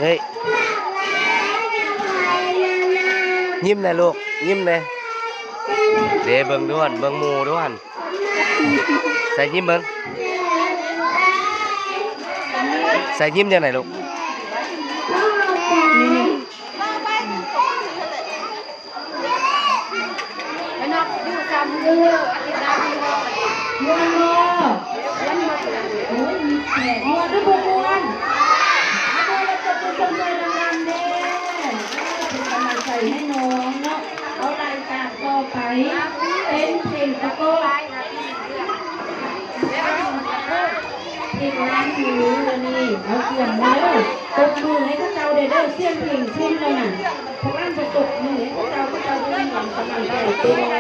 เฮ้ยยิ้มเลยลูกยิ้มเลยเดี๋ยวเบิ่งด้วยเบิ่งหมูด้วยใส่ยิ้มเบิ่งใส่ยิ้มยังไงลูกให้น้องเนาะเอารายการต่อไปเป็นเพลงตะโกนอีกร้านหนูเลยนี่เอาเสียงมาเลยตบมือให้ข้าเจ้าเด้อเสียงเพลงชุ่มเลยน่ะพวกนั้นจะตบมือให้ข้าเจ้าได้ยินกำลังใจเป็นไง